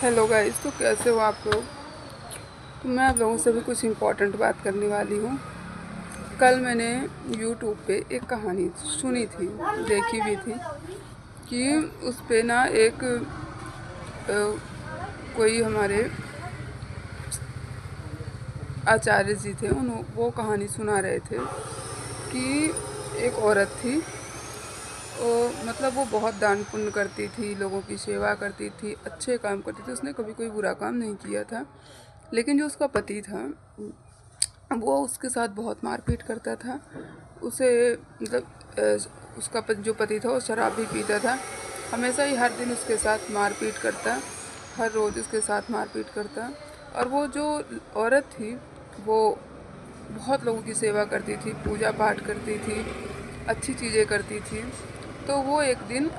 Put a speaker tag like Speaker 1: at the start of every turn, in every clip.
Speaker 1: Hello guys, तो कैसे हो आप लोग। तो मैं आप लोगों से भी कुछ इम्पोर्टेंट बात करने वाली हूँ। कल मैंने यूट्यूब पे एक कहानी सुनी थी, देखी भी थी कि उस पे ना एक कोई हमारे आचार्य जी थे, उन वो कहानी सुना रहे थे कि एक औरत थी। मतलब वो बहुत दान पुण्य करती थी, लोगों की सेवा करती थी, अच्छे काम करती थी, उसने कभी कोई बुरा काम नहीं किया था। लेकिन जो उसका पति था वो उसके साथ बहुत मारपीट करता था। उसे मतलब उसका जो पति था वो शराब भी पीता था, हमेशा ही हर दिन उसके साथ मारपीट करता, हर रोज़ उसके साथ मारपीट करता। और वो जो औरत थी वो बहुत लोगों की सेवा करती थी, पूजा पाठ करती थी, अच्छी चीज़ें करती थी। तो वो एक दिन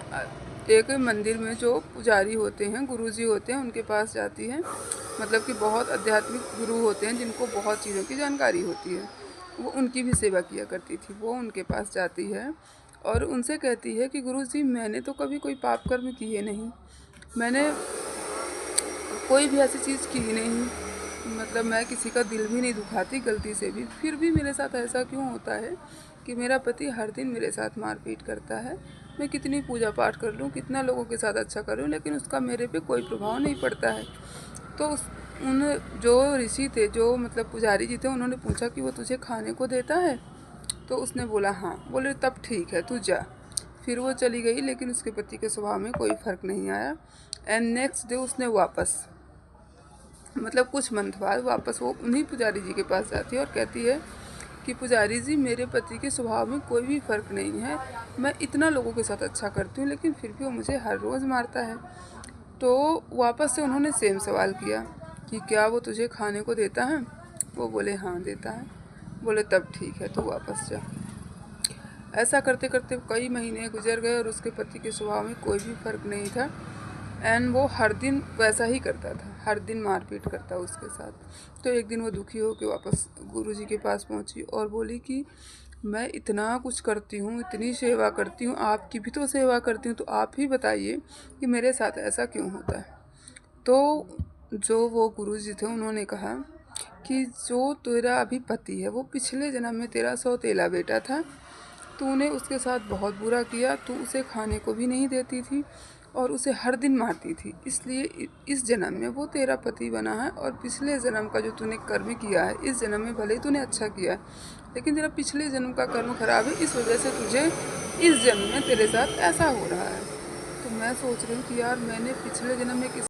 Speaker 1: एक मंदिर में जो पुजारी होते हैं, गुरुजी होते हैं, उनके पास जाती है। मतलब कि बहुत आध्यात्मिक गुरु होते हैं जिनको बहुत चीज़ों की जानकारी होती है, वो उनकी भी सेवा किया करती थी। वो उनके पास जाती है और उनसे कहती है कि गुरुजी, मैंने तो कभी कोई पाप कर्म किए नहीं, मैंने कोई भी ऐसी चीज़ की ही नहीं, मतलब मैं किसी का दिल भी नहीं दुखाती गलती से भी, फिर भी मेरे साथ ऐसा क्यों होता है कि मेरा पति हर दिन मेरे साथ मारपीट करता है। मैं कितनी पूजा पाठ कर लूँ, कितना लोगों के साथ अच्छा कर लूँ, लेकिन उसका मेरे पे कोई प्रभाव नहीं पड़ता है। तो उन जो ऋषि थे, जो मतलब पुजारी जी थे, उन्होंने पूछा कि वो तुझे खाने को देता है। तो उसने बोला हाँ। बोले तब ठीक है, तू जा। फिर वो चली गई, लेकिन उसके पति के स्वभाव में कोई फ़र्क नहीं आया। एंड नेक्स्ट डे उसने वापस, मतलब कुछ मंथ बाद वापस वो उन्हीं पुजारी जी के पास जाती है और कहती है कि पुजारी जी, मेरे पति के स्वभाव में कोई भी फ़र्क नहीं है, मैं इतना लोगों के साथ अच्छा करती हूँ लेकिन फिर भी वो मुझे हर रोज़ मारता है। तो वापस से उन्होंने सेम सवाल किया कि क्या वो तुझे खाने को देता है। वो बोले हाँ देता है। बोले तब ठीक है, तू वापस जा। ऐसा करते करते कई महीने गुजर गए और उसके पति के स्वभाव में कोई भी फ़र्क नहीं था। एंड वो हर दिन वैसा ही करता था, हर दिन मारपीट करता उसके साथ। तो एक दिन वो दुखी होकर वापस गुरुजी के पास पहुंची और बोली कि मैं इतना कुछ करती हूँ, इतनी सेवा करती हूँ, आपकी भी तो सेवा करती हूँ, तो आप ही बताइए कि मेरे साथ ऐसा क्यों होता है। तो जो वो गुरुजी थे उन्होंने कहा कि जो तेरा अभी पति है वो पिछले जन्म में तेरा सौतेला बेटा था, तूने उसके साथ बहुत बुरा किया, तू उसे खाने को भी नहीं देती थी और उसे हर दिन मारती थी, इसलिए इस जन्म में वो तेरा पति बना है। और पिछले जन्म का जो तूने कर्म किया है, इस जन्म में भले ही तूने अच्छा किया है, लेकिन तेरा पिछले जन्म का कर्म खराब है, इस वजह से तुझे इस जन्म में तेरे साथ ऐसा हो रहा है। तो मैं सोच रही हूँ कि यार, मैंने पिछले जन्म में किस